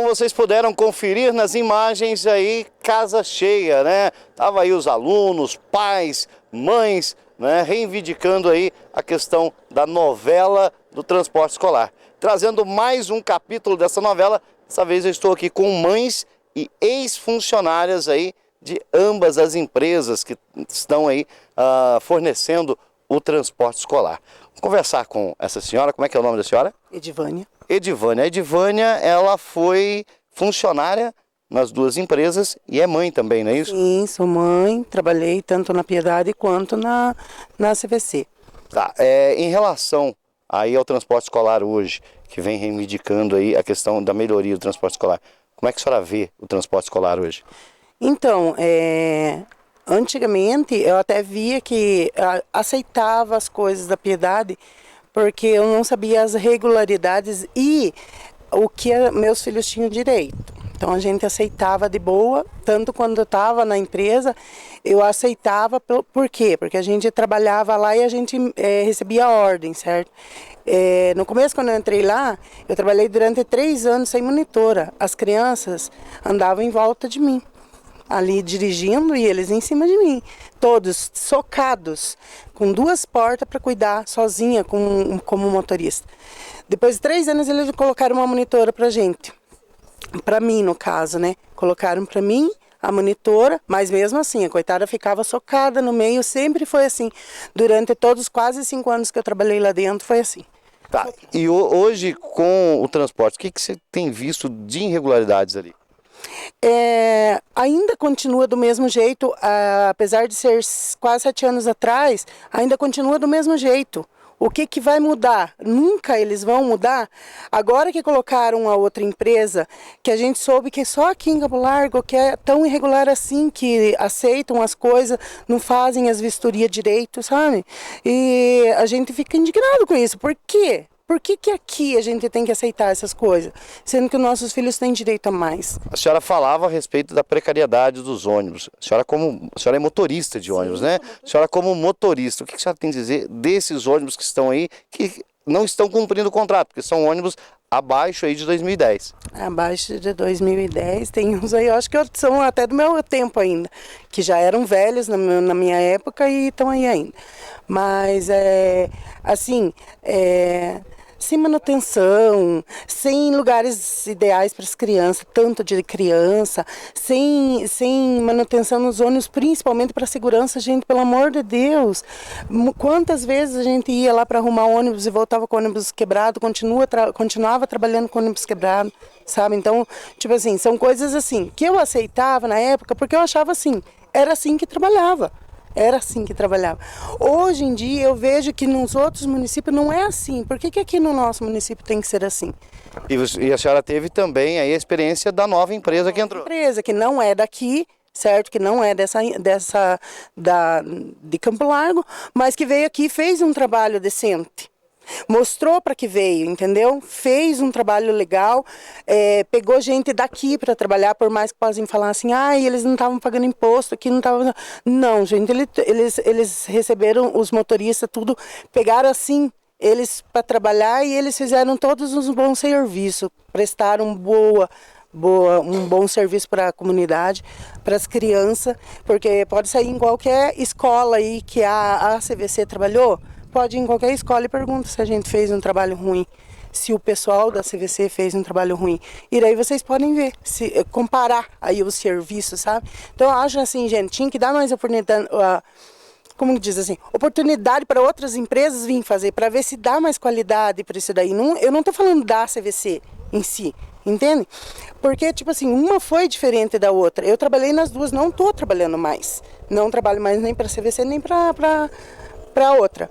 como vocês puderam conferir nas imagens aí, casa cheia, né? Tava aí os alunos, pais, mães, né? Reivindicando aí a questão da novela do transporte escolar. Trazendo mais um capítulo dessa novela, dessa vez eu estou aqui com mães e ex-funcionárias aí de ambas as empresas que estão aí fornecendo o transporte escolar. Vou conversar com essa senhora, como é que é o nome da senhora? Edivânia. Edivânia. A Edivânia, ela foi funcionária nas duas empresas e é mãe também, não é isso? Sim, sou mãe, trabalhei tanto na Piedade quanto na CVC. Tá, em relação aí ao transporte escolar hoje, que vem reivindicando aí a questão da melhoria do transporte escolar, como é que a senhora vê o transporte escolar hoje? Então, antigamente eu até via que aceitava as coisas da Piedade, porque eu não sabia as regularidades e o que meus filhos tinham direito. Então a gente aceitava de boa, tanto quando eu estava na empresa, eu aceitava, por quê? Porque a gente trabalhava lá e a gente recebia ordem, certo? No começo, quando eu entrei lá, eu trabalhei durante 3 anos sem monitora. As crianças andavam em volta de mim, ali dirigindo e eles em cima de mim, todos socados, com 2 portas para cuidar sozinha como motorista. Depois de 3 anos eles colocaram uma monitora pra gente, para mim no caso, né? Colocaram para mim a monitora, mas mesmo assim a coitada ficava socada no meio, sempre foi assim. Durante todos quase 5 anos que eu trabalhei lá dentro foi assim. Tá, e hoje com o transporte, o que você tem visto de irregularidades ali? Ainda continua do mesmo jeito, apesar de ser quase 7 anos atrás, ainda continua do mesmo jeito. O que vai mudar? Nunca eles vão mudar. Agora que colocaram a outra empresa, que a gente soube que só aqui em Campo Largo, que é tão irregular assim, que aceitam as coisas, não fazem as vistorias direito, sabe? E a gente fica indignado com isso. Por quê? Por que aqui a gente tem que aceitar essas coisas, sendo que os nossos filhos têm direito a mais? A senhora falava a respeito da precariedade dos ônibus. A senhora é motorista de ônibus, né? A senhora como motorista, o que a senhora tem a dizer desses ônibus que estão aí, que não estão cumprindo o contrato, porque são ônibus abaixo aí de 2010? Abaixo de 2010, tem uns aí, eu acho que são até do meu tempo ainda, que já eram velhos na minha época e estão aí ainda. Mas, sem manutenção, sem lugares ideais para as crianças, tanto de criança, sem manutenção nos ônibus, principalmente para a segurança, gente, pelo amor de Deus. Quantas vezes a gente ia lá para arrumar ônibus e voltava com o ônibus quebrado, continuava trabalhando com o ônibus quebrado, sabe? Então, tipo assim, são coisas assim, que eu aceitava na época, porque eu achava assim, era assim que trabalhava. Era assim que trabalhava. Hoje em dia eu vejo que nos outros municípios não é assim. Por que aqui no nosso município tem que ser assim? E a senhora teve também aí a experiência da nova empresa que entrou. Empresa que não é daqui, certo? Que não é de Campo Largo, mas que veio aqui e fez um trabalho decente. Mostrou para que veio, entendeu? Fez um trabalho legal, pegou gente daqui para trabalhar, por mais que possam falar assim, eles não estavam pagando imposto, aqui não estavam... Não, gente, eles receberam os motoristas, tudo, pegaram assim, eles para trabalhar e eles fizeram todos uns bons serviços, prestaram um bom serviço para a comunidade, para as crianças, porque pode sair em qualquer escola aí que a CVC trabalhou, pode ir em qualquer escola e pergunta se a gente fez um trabalho ruim, se o pessoal da CVC fez um trabalho ruim. E daí vocês podem ver, comparar aí os serviços, sabe? Então eu acho assim, gente, tinha que dar mais oportunidade, como diz assim, oportunidade para outras empresas virem fazer, para ver se dá mais qualidade para isso daí. Não, eu não estou falando da CVC em si, entende? Porque, tipo assim, uma foi diferente da outra. Eu trabalhei nas duas, não estou trabalhando mais. Não trabalho mais nem para a CVC, nem para outra.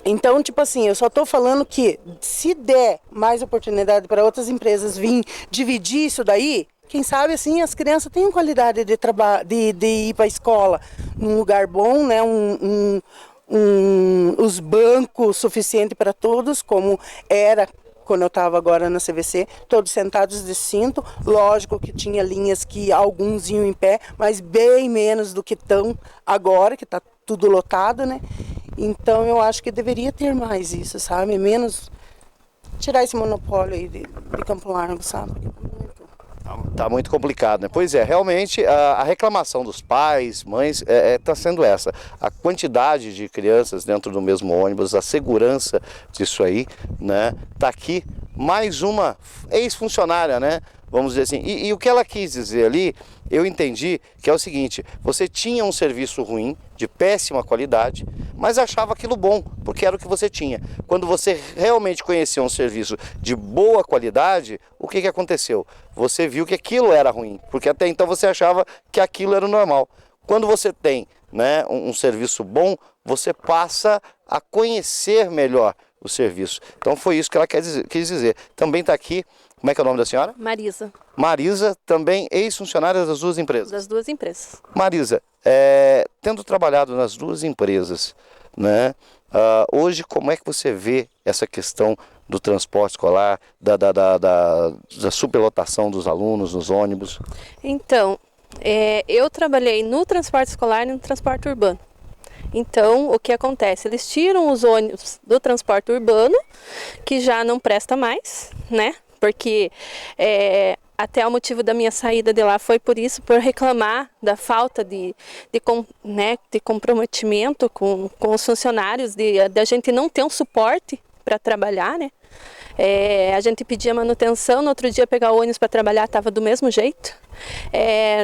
Então, tipo assim, eu só estou falando que se der mais oportunidade para outras empresas virem dividir isso daí, quem sabe assim as crianças tenham qualidade de ir para a escola num lugar bom, né? Os bancos suficientes para todos, como era quando eu estava agora na CVC, todos sentados de cinto. Lógico que tinha linhas que alguns iam em pé, mas bem menos do que estão agora, que está tudo lotado, né? Então eu acho que deveria ter mais isso, sabe? Menos tirar esse monopólio aí de Campo Largo, sabe? Tá muito complicado, né? Pois é, realmente a reclamação dos pais, mães, tá sendo essa. A quantidade de crianças dentro do mesmo ônibus, a segurança disso aí, né? Tá aqui mais uma ex-funcionária, né? Vamos dizer assim. E o que ela quis dizer ali, eu entendi que é o seguinte: você tinha um serviço ruim, de péssima qualidade, mas achava aquilo bom, porque era o que você tinha. Quando você realmente conhecia um serviço de boa qualidade, o que aconteceu? Você viu que aquilo era ruim, porque até então você achava que aquilo era o normal. Quando você tem, né, um serviço bom, você passa a conhecer melhor o serviço. Então foi isso que ela quis dizer. Também está aqui, como é que é o nome da senhora? Marisa. Marisa, também ex-funcionária das duas empresas. Das duas empresas. Marisa, tendo trabalhado nas duas empresas, né, hoje como é que você vê essa questão do transporte escolar, da superlotação dos alunos nos ônibus? Então, eu trabalhei no transporte escolar e no transporte urbano. Então, o que acontece? Eles tiram os ônibus do transporte urbano, que já não presta mais, né? Porque até o motivo da minha saída de lá foi por isso, por reclamar da falta de comprometimento com os funcionários, da gente não ter um suporte para trabalhar, né? A gente pedia manutenção, no outro dia pegar o ônibus para trabalhar estava do mesmo jeito.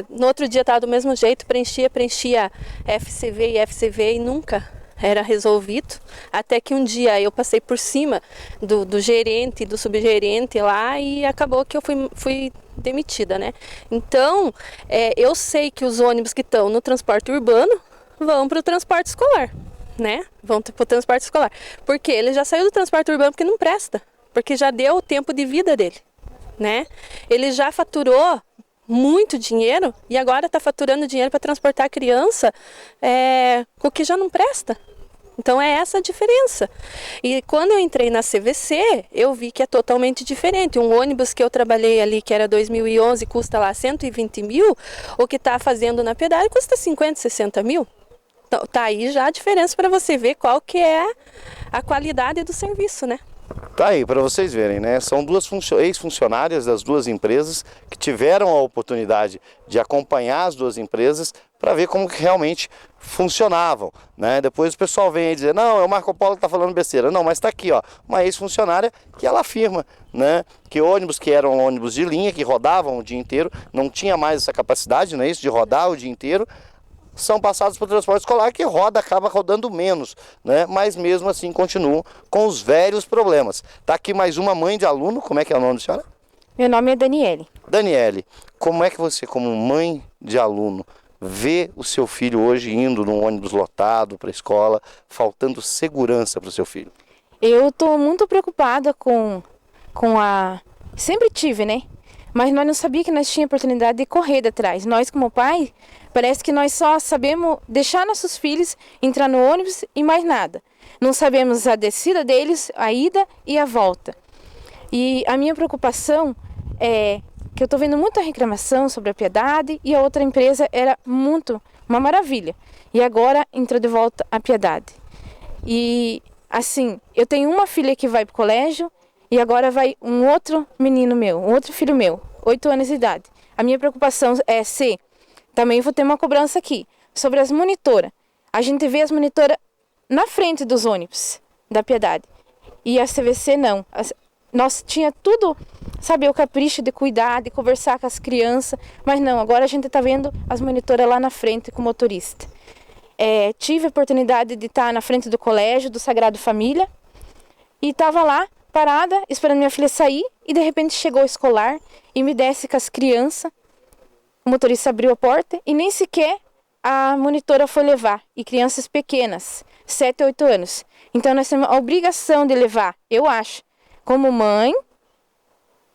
No outro dia estava do mesmo jeito, preenchia FCV e nunca era resolvido. Até que um dia eu passei por cima do gerente, do subgerente lá e acabou que eu fui demitida, né? Então, eu sei que os ônibus que estão no transporte urbano vão para o transporte escolar, né? Vão para o transporte escolar. Porque ele já saiu do transporte urbano porque não presta. Porque já deu o tempo de vida dele, né? Ele já faturou muito dinheiro e agora está faturando dinheiro para transportar a criança com o que já não presta. Então é essa a diferença. E quando eu entrei na CVC, eu vi que é totalmente diferente. Um ônibus que eu trabalhei ali, que era 2011, custa lá 120 mil, o que está fazendo na Piedade custa 50, 60 mil. Então tá aí já a diferença para você ver qual que é a qualidade do serviço, né? Tá aí, para vocês verem, né? São duas ex-funcionárias das duas empresas que tiveram a oportunidade de acompanhar as duas empresas para ver como que realmente funcionavam, né? Depois o pessoal vem aí dizer, não, é o Marco Polo que está falando besteira. Não, mas está aqui, ó, uma ex-funcionária que ela afirma, né, que ônibus que eram ônibus de linha, que rodavam o dia inteiro, não tinha mais essa capacidade, não é isso, de rodar o dia inteiro, são passados para o transporte escolar, que acaba rodando menos, né? Mas mesmo assim continuam com os velhos problemas. Está aqui mais uma mãe de aluno, como é que é o nome da senhora? Meu nome é Daniele. Daniele, como é que você, como mãe de aluno, vê o seu filho hoje indo num ônibus lotado para a escola, faltando segurança para o seu filho? Eu estou muito preocupada com a... Sempre tive, né? Mas nós não sabíamos que nós tínhamos oportunidade de correr atrás. Nós, como pai, parece que nós só sabemos deixar nossos filhos entrar no ônibus e mais nada. Não sabemos a descida deles, a ida e a volta. E a minha preocupação é que eu estou vendo muita reclamação sobre a Piedade e a outra empresa era uma maravilha. E agora entrou de volta a Piedade. E assim, eu tenho uma filha que vai para o colégio e agora vai um outro menino meu, um outro filho meu, 8 anos de idade. A minha preocupação é se também vou ter uma cobrança aqui sobre as monitoras. A gente vê as monitoras na frente dos ônibus da Piedade e a CVC não. Nós tinha tudo, sabe, o capricho de cuidar, de conversar com as crianças, mas não, agora a gente está vendo as monitoras lá na frente com o motorista. Tive a oportunidade de estar na frente do colégio, do Sagrado Família, e estava lá, parada, esperando minha filha sair, e de repente chegou o escolar e me desce com as crianças. O motorista abriu a porta e nem sequer a monitora foi levar. E crianças pequenas, 7 a 8 anos. Então nós temos a obrigação de levar, eu acho, como mãe,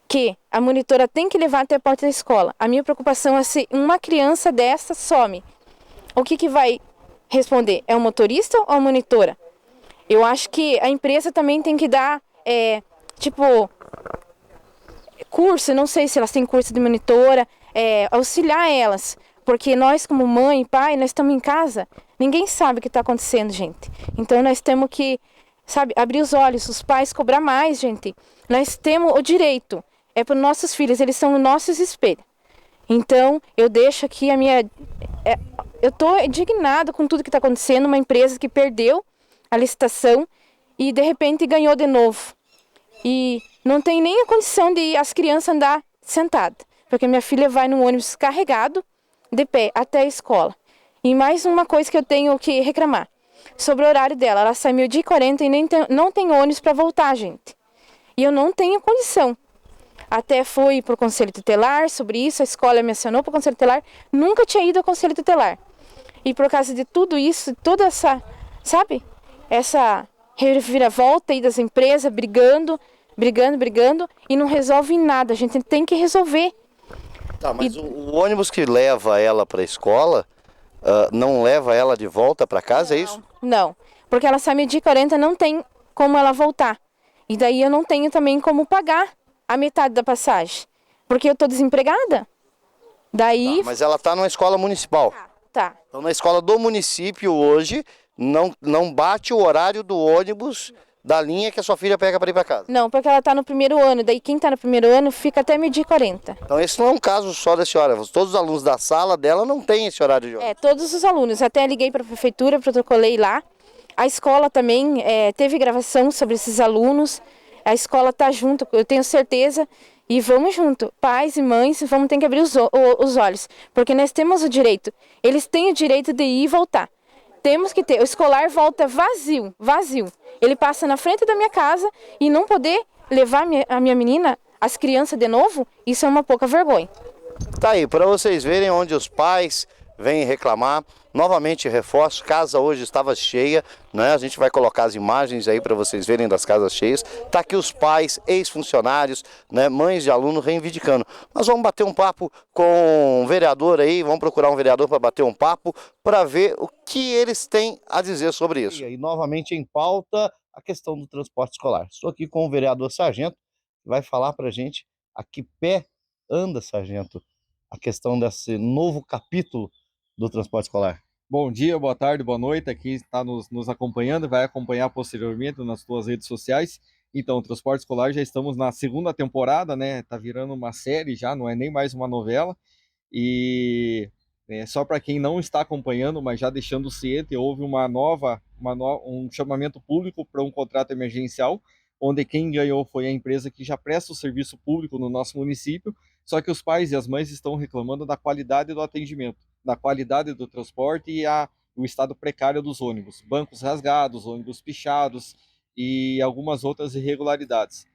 que a monitora tem que levar até a porta da escola. A minha preocupação é se uma criança dessa some. O que vai responder? É o motorista ou a monitora? Eu acho que a empresa também tem que dar, curso, não sei se elas têm curso de monitora, auxiliar elas. Porque nós, como mãe e pai, nós estamos em casa, ninguém sabe o que está acontecendo, gente. Então nós temos que, sabe, abrir os olhos, os pais cobrar mais, gente. Nós temos o direito, para os nossos filhos, eles são os nossos espelhos. Então, eu deixo aqui a minha... eu estou indignada com tudo que está acontecendo, uma empresa que perdeu a licitação e, de repente, ganhou de novo. E não tem nem a condição de as crianças andar sentadas, porque minha filha vai num ônibus carregado, de pé, até a escola. E mais uma coisa que eu tenho que reclamar, sobre o horário dela. Ela sai 12h40 e não tem ônibus para voltar, gente. E eu não tenho condição. Até fui para o Conselho Tutelar sobre isso, a escola me acionou para o Conselho Tutelar, nunca tinha ido ao Conselho Tutelar. E por causa de tudo isso, toda essa, sabe, essa reviravolta aí das empresas, brigando, e não resolve nada, a gente tem que resolver. Tá, mas o ônibus que leva ela para a escola, não leva ela de volta para casa, é isso? Não, porque ela sai 12h40, não tem como ela voltar. E daí eu não tenho também como pagar a metade da passagem, porque eu tô desempregada. Daí... Tá, mas ela tá numa escola municipal. Tá. Então na escola do município hoje, não bate o horário do ônibus da linha que a sua filha pega para ir para casa. Não, porque ela tá no primeiro ano, daí quem tá no primeiro ano fica até 12h40. Então esse não é um caso só da senhora, todos os alunos da sala dela não têm esse horário de ônibus. Todos os alunos, até liguei para a prefeitura, protocolei lá. A escola também teve gravação sobre esses alunos. A escola está junto, eu tenho certeza, e vamos junto. Pais e mães, vamos ter que abrir os olhos, porque nós temos o direito. Eles têm o direito de ir e voltar. Temos que ter. O escolar volta vazio. Ele passa na frente da minha casa e não poder levar a minha menina, as crianças de novo, isso é uma pouca vergonha. Tá aí, para vocês verem onde os pais vêm reclamar. Novamente reforço, casa hoje estava cheia, né? A gente vai colocar as imagens aí para vocês verem das casas cheias. Tá aqui os pais, ex-funcionários, né? Mães de aluno reivindicando. Nós vamos bater um papo com um vereador aí, vamos procurar um vereador para bater um papo, para ver o que eles têm a dizer sobre isso. E novamente em pauta a questão do transporte escolar. Estou aqui com o vereador Sargento, que vai falar para a gente a que pé anda, Sargento, a questão desse novo capítulo do transporte escolar. Bom dia, boa tarde, boa noite. Aqui está nos acompanhando, vai acompanhar posteriormente nas suas redes sociais. Então, o transporte escolar já estamos na segunda temporada, né? Tá virando uma série já, não é nem mais uma novela. E só para quem não está acompanhando, mas já deixando ciente, houve um chamamento público para um contrato emergencial, onde quem ganhou foi a empresa que já presta o serviço público no nosso município. Só que os pais e as mães estão reclamando da qualidade do atendimento, da qualidade do transporte e o estado precário dos ônibus, bancos rasgados, ônibus pichados e algumas outras irregularidades.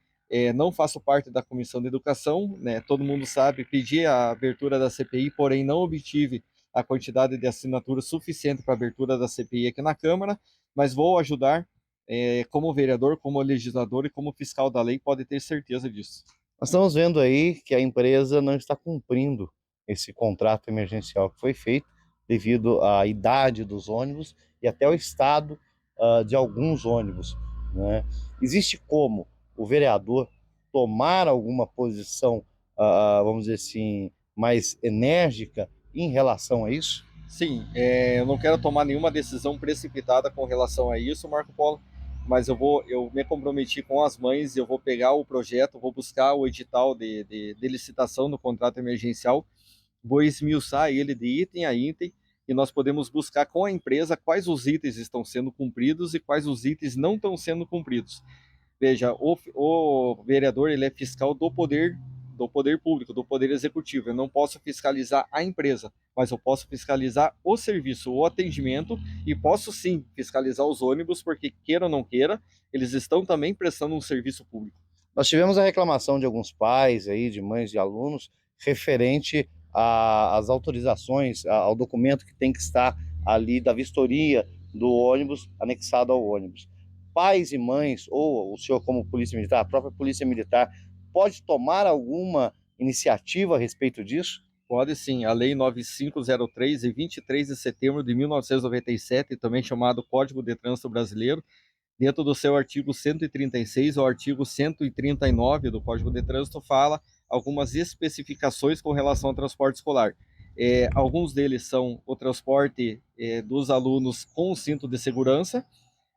Não faço parte da Comissão de Educação, né? Todo mundo sabe, pedi a abertura da CPI, porém não obtive a quantidade de assinaturas suficiente para a abertura da CPI aqui na Câmara, mas vou ajudar como vereador, como legislador e como fiscal da lei, pode ter certeza disso. Nós estamos vendo aí que a empresa não está cumprindo esse contrato emergencial que foi feito devido à idade dos ônibus e até o estado de alguns ônibus, né? Existe como o vereador tomar alguma posição, vamos dizer assim, mais enérgica em relação a isso? Sim, eu não quero tomar nenhuma decisão precipitada com relação a isso, Marco Polo, mas eu me comprometi com as mães, eu vou pegar o projeto, vou buscar o edital de licitação do contrato emergencial, vou esmiuçar ele de item a item, e nós podemos buscar com a empresa quais os itens estão sendo cumpridos e quais os itens não estão sendo cumpridos. Veja, o vereador ele é fiscal do poder público, do poder executivo. Eu não posso fiscalizar a empresa, mas eu posso fiscalizar o serviço, o atendimento, e posso sim fiscalizar os ônibus, porque queira ou não queira, eles estão também prestando um serviço público. Nós tivemos a reclamação de alguns pais aí, de mães de alunos, referente às autorizações, ao documento que tem que estar ali da vistoria do ônibus, anexado ao ônibus. Pais e mães, ou o senhor como polícia militar, a própria polícia militar, pode tomar alguma iniciativa a respeito disso? Pode sim, a Lei 9503, de 23 de setembro de 1997, também chamado Código de Trânsito Brasileiro, dentro do seu artigo 136 ou artigo 139 do Código de Trânsito, fala algumas especificações com relação ao transporte escolar. Alguns deles são o transporte dos alunos com cinto de segurança,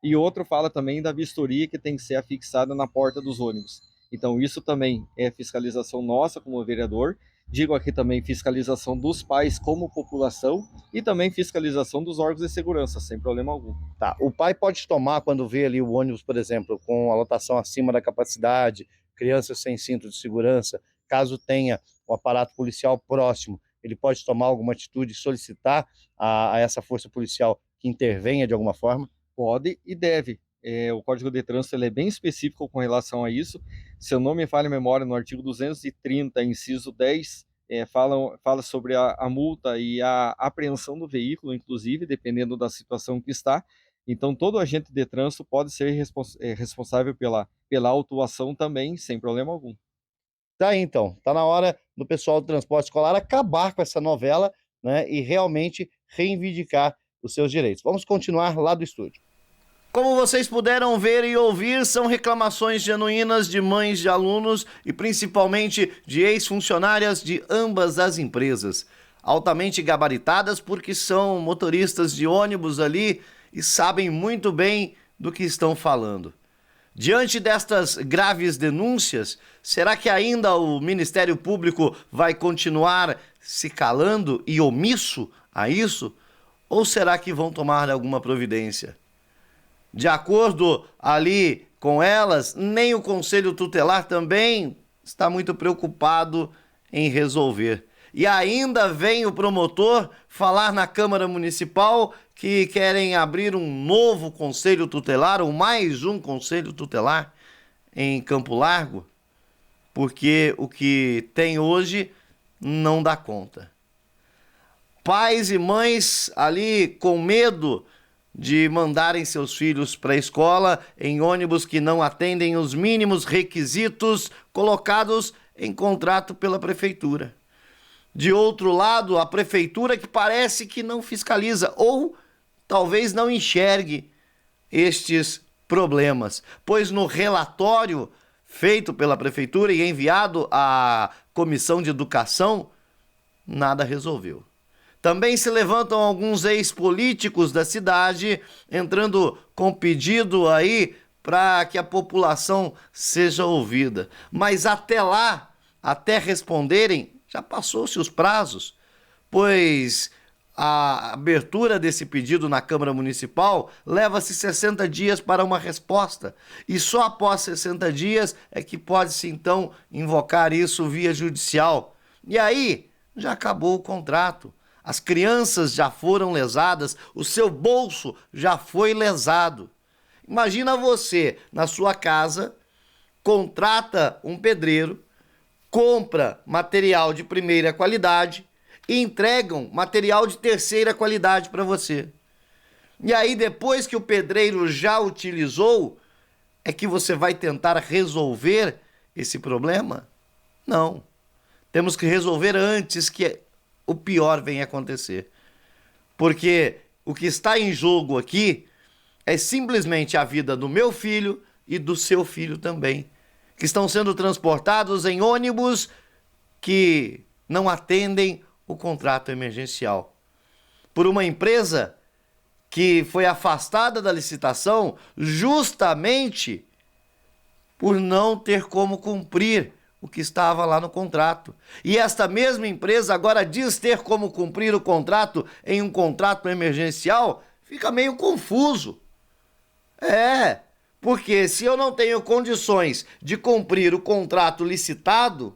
e outro fala também da vistoria que tem que ser afixada na porta dos ônibus. Então isso também é fiscalização nossa como vereador, Digo aqui também fiscalização dos pais como população e também fiscalização dos órgãos de segurança, sem problema algum. Tá, o pai pode tomar quando vê ali o ônibus, por exemplo, com a lotação acima da capacidade, crianças sem cinto de segurança, caso tenha o aparato policial próximo, ele pode tomar alguma atitude e solicitar a essa força policial que intervenha de alguma forma? Pode e deve. O Código de Trânsito ele é bem específico com relação a isso. Se eu não me falha a memória, no artigo 230, inciso 10, fala sobre a multa e a apreensão do veículo, inclusive, dependendo da situação que está. Então, todo agente de trânsito pode ser responsável pela autuação também, sem problema algum. Tá aí, então, tá na hora do pessoal do transporte escolar acabar com essa novela, né, e realmente reivindicar os seus direitos. Vamos continuar lá do estúdio. Como vocês puderam ver e ouvir, são reclamações genuínas de mães de alunos e principalmente de ex-funcionárias de ambas as empresas, altamente gabaritadas porque são motoristas de ônibus ali e sabem muito bem do que estão falando. Diante destas graves denúncias, será que ainda o Ministério Público vai continuar se calando e omisso a isso? Ou será que vão tomar alguma providência? De acordo ali com elas, nem o Conselho Tutelar também está muito preocupado em resolver. E ainda vem o promotor falar na Câmara Municipal que querem abrir um novo Conselho Tutelar, ou mais um Conselho Tutelar em Campo Largo, porque o que tem hoje não dá conta. Pais e mães ali com medo de mandarem seus filhos para a escola em ônibus que não atendem os mínimos requisitos colocados em contrato pela prefeitura. De outro lado, a prefeitura que parece que não fiscaliza ou talvez não enxergue estes problemas, pois no relatório feito pela prefeitura e enviado à Comissão de Educação, nada resolveu. Também se levantam alguns ex-políticos da cidade entrando com pedido aí para que a população seja ouvida. Mas até lá, até responderem, já passou-se os prazos, pois a abertura desse pedido na Câmara Municipal leva-se 60 dias para uma resposta. E só após 60 dias é que pode-se então invocar isso via judicial. E aí já acabou o contrato. As crianças já foram lesadas, o seu bolso já foi lesado. Imagina você, na sua casa, contrata um pedreiro, compra material de primeira qualidade e entregam material de terceira qualidade para você. E aí, depois que o pedreiro já utilizou, é que você vai tentar resolver esse problema? Não. Temos que resolver antes que o pior venha acontecer. Porque o que está em jogo aqui é simplesmente a vida do meu filho e do seu filho também, que estão sendo transportados em ônibus que não atendem o contrato emergencial. Por uma empresa que foi afastada da licitação justamente por não ter como cumprir o que estava lá no contrato. E esta mesma empresa agora diz ter como cumprir o contrato em um contrato emergencial, fica meio confuso. Porque se eu não tenho condições de cumprir o contrato licitado,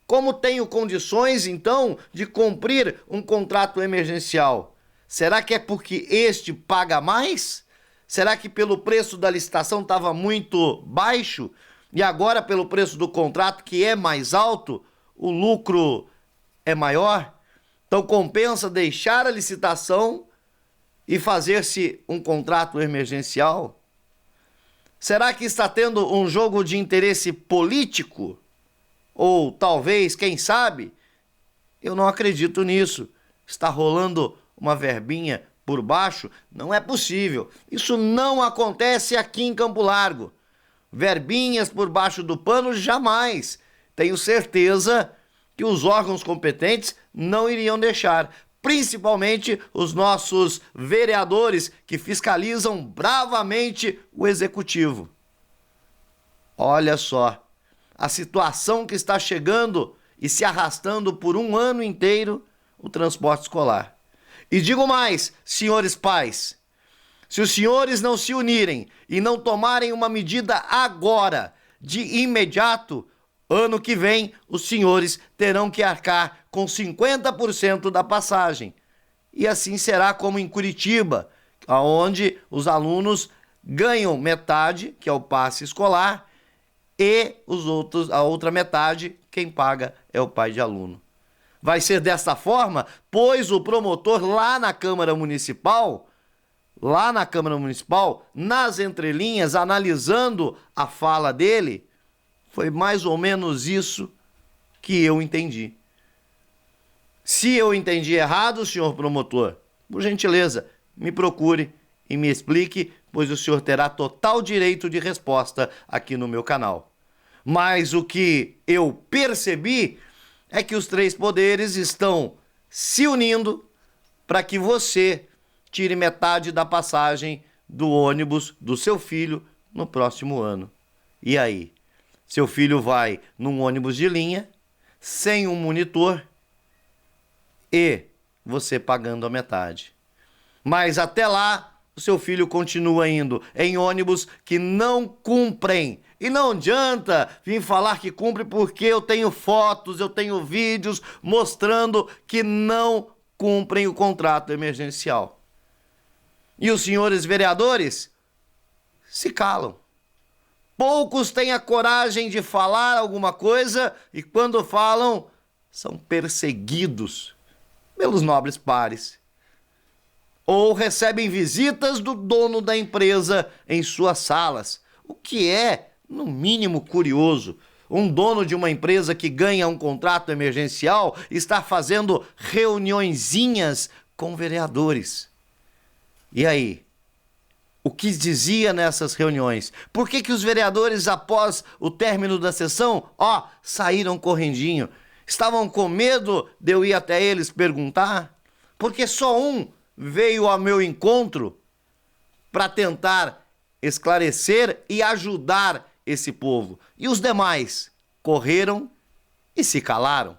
como tenho condições, então, de cumprir um contrato emergencial? Será que é porque este paga mais? Será que pelo preço da licitação estava muito baixo e agora pelo preço do contrato, que é mais alto, o lucro é maior? Então compensa deixar a licitação e fazer-se um contrato emergencial? Será que está tendo um jogo de interesse político? Ou talvez, quem sabe, eu não acredito nisso. Está rolando uma verbinha por baixo? Não é possível. Isso não acontece aqui em Campo Largo. Verbinhas por baixo do pano, jamais. Tenho certeza que os órgãos competentes não iriam deixar. Principalmente os nossos vereadores que fiscalizam bravamente o executivo. Olha só a situação que está chegando e se arrastando por um ano inteiro o transporte escolar. E digo mais, senhores pais, se os senhores não se unirem e não tomarem uma medida agora, de imediato, ano que vem, os senhores terão que arcar com 50% da passagem. E assim será como em Curitiba, onde os alunos ganham metade, que é o passe escolar, e a outra metade, quem paga é o pai de aluno. Vai ser desta forma, pois o promotor lá na Câmara Municipal, nas entrelinhas, analisando a fala dele, foi mais ou menos isso que eu entendi. Se eu entendi errado, senhor promotor, por gentileza, me procure e me explique, pois o senhor terá total direito de resposta aqui no meu canal. Mas o que eu percebi é que os três poderes estão se unindo para que você tire metade da passagem do ônibus do seu filho no próximo ano. E aí? Seu filho vai num ônibus de linha, sem um monitor, e você pagando a metade. Mas até lá, o seu filho continua indo em ônibus que não cumprem. E não adianta vir falar que cumpre, porque eu tenho fotos, eu tenho vídeos mostrando que não cumprem o contrato emergencial. E os senhores vereadores se calam. Poucos têm a coragem de falar alguma coisa e quando falam, são perseguidos pelos nobres pares. Ou recebem visitas do dono da empresa em suas salas, o que é, no mínimo, curioso. Um dono de uma empresa que ganha um contrato emergencial está fazendo reuniõezinhas com vereadores. E aí? O que dizia nessas reuniões? Por que os vereadores, após o término da sessão, saíram correndinho? Estavam com medo de eu ir até eles perguntar? Porque só um veio ao meu encontro para tentar esclarecer e ajudar esse povo. E os demais correram e se calaram.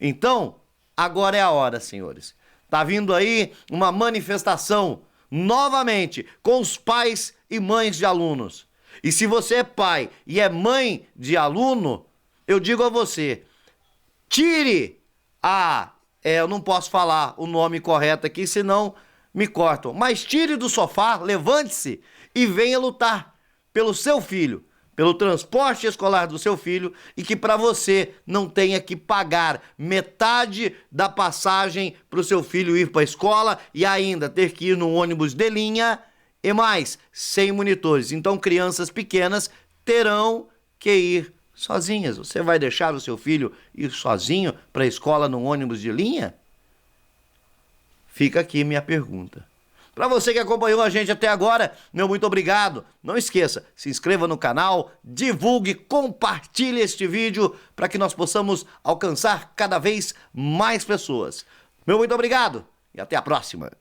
Então, agora é a hora, senhores. Tá vindo aí uma manifestação novamente com os pais e mães de alunos. E se você é pai e é mãe de aluno, eu digo a você, tire eu não posso falar o nome correto aqui, senão me cortam. Mas tire do sofá, levante-se e venha lutar pelo seu filho, pelo transporte escolar do seu filho e que para você não tenha que pagar metade da passagem para o seu filho ir para a escola e ainda ter que ir num ônibus de linha e mais, sem monitores. Então crianças pequenas terão que ir sozinhas. Você vai deixar o seu filho ir sozinho para a escola num ônibus de linha? Fica aqui minha pergunta. Para você que acompanhou a gente até agora, meu muito obrigado. Não esqueça, se inscreva no canal, divulgue, compartilhe este vídeo para que nós possamos alcançar cada vez mais pessoas. Meu muito obrigado e até a próxima.